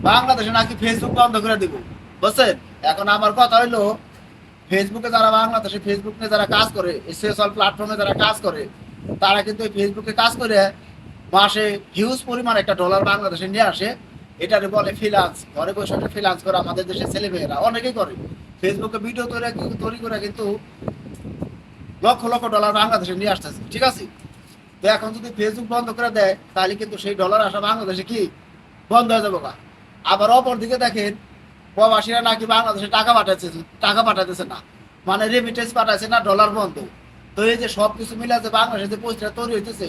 বাংলাদেশে নাকি ফেসবুক বন্ধ করে দিব, বুঝছেন? এখন আমার কথা হইলো, ফেসবুকে যারা বাংলাদেশে ফেসবুক নিয়ে যারা কাজ করে, সোশ্যাল প্ল্যাটফর্মে যারা কাজ করে, তারা কিন্তু এই ফেসবুকে কাজ করে মাসে হিউজ পরিমাণ একটা ডলার বাংলাদেশে নিয়ে আসে। এটারে বলে ফ্রিল্যান্স। ঘরে বসে ফ্রিল্যান্স করে আমাদের দেশের ছেলেমেয়েরা অনেকেই করে। ফেসবুকে ভিডিও তৈরি করে কিন্তু লক্ষ লক্ষ ডলার বাংলাদেশে নিয়ে আসতেছে, ঠিক আছে? তো এখন যদি ফেসবুক বন্ধ করে দেয়, তাহলে কিন্তু সেই ডলার আসা বাংলাদেশে কি বন্ধ হয়ে যাবো না। আবার অপর দিকে দেখেন, প্রবাসীরা নাকি বাংলাদেশে টাকা পাঠাতেছে না, মানে রেমিটেন্স পাঠাচ্ছে না, ডলার বন্ধ। তো এই যে সবকিছু মিলে যে বাংলাদেশে যে পরিস্থিতি তৈরি হইতেছে,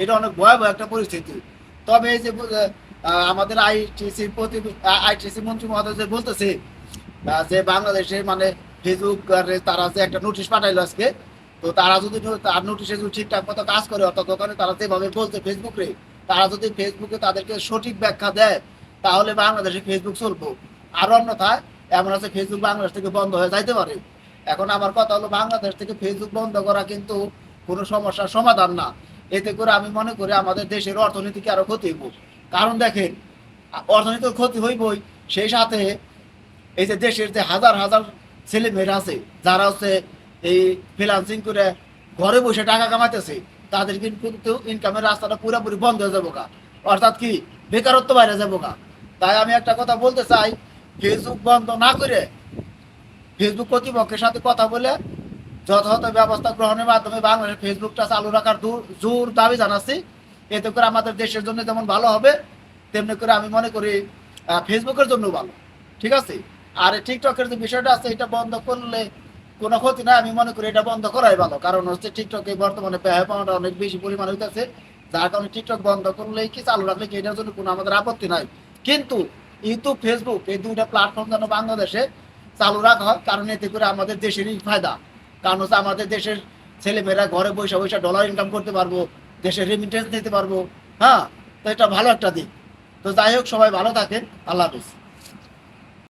এটা অনেক ভয়াবহ একটা পরিস্থিতি। তবে এই যে আমাদের আইটিসি মন্ত্রী মহোদয় যে বলতেছে যে বাংলাদেশে মানে ফেসবুক তারা যে একটা নোটিশ পাঠাইলো আজকে, তো তারা যদি তার নোটিশে যদি ঠিকঠাক মতো কাজ করে, অর্থাৎ ওখানে তারা যেভাবে বলছে ফেসবুকে, তারা যদি ফেসবুকে তাদেরকে সঠিক ব্যাখ্যা দেয়, তাহলে বাংলাদেশে ফেসবুক চলবো। আর অন্যথায় এমন আছে ফেসবুক বাংলাদেশ থেকে বন্ধ হয়ে যাইতে পারে। এখন আমার কথা হলো, বাংলাদেশ থেকে ফেসবুক বন্ধ করা কিন্তু কোনো সমস্যার সমাধান না। এতে করে আমি মনে করি আমাদের দেশের অর্থনীতিকে আরো ক্ষতি হইব। কারণ দেখেন, অর্থনীতির ক্ষতি হইবই, সেই সাথে এই যে দেশের যে হাজার হাজার ছেলে মেয়েরা আছে যারা হচ্ছে এই ফ্রিল্যান্সিং করে ঘরে বসে টাকা কামাইতেছে, তাদের কিন্তু ইনকামের রাস্তাটা পুরোপুরি বন্ধ হয়ে যাবো গা, অর্থাৎ কি বেকারত্ব বাইরে যাবো গা। তাই আমি একটা কথা বলতে চাই, ফেসবুক বন্ধ না করে ফেসবুক কর্তৃপক্ষের সাথে কথা বলে যথাযথ ব্যবস্থা গ্রহণের মাধ্যমে বাংলাদেশের ফেসবুকটা চালু রাখার জোর দাবি জানাচ্ছি। এতে করে আমাদের দেশের জন্য যেমন ভালো হবে, তেমনি করে আমি মনে করি ফেসবুকের জন্য ভালো, ঠিক আছে? আর টিকটকের যে বিষয়টা আছে, এটা বন্ধ করলে কোনো ক্ষতি নাই, আমি মনে করি এটা বন্ধ করাই ভালো। কারণ হচ্ছে টিকটকে বর্তমানে ব্যয় পাওয়াটা অনেক বেশি পরিমাণ হইতেছে, যার কারণে টিকটক বন্ধ করলেই কি চালু রাখলে কি এটার জন্য কোনো আমাদের আপত্তি নাই। কিন্তু ইউটিউব ফেসবুক এই দুইটা প্ল্যাটফর্ম যেন বাংলাদেশে চালু রাখা হয়, কারণ এতে করে আমাদের দেশেরই ফায়দা। কারণ হচ্ছে আমাদের দেশের ছেলেমেয়েরা ঘরে বসে বসে ডলার ইনকাম করতে পারবো, দেশের রেমিটেন্স দিতে পারবো। হ্যাঁ, তো এটা ভালো একটা দিক। তো যাই হোক, সবাই ভালো থাকেন। আল্লাহ হাফিজ।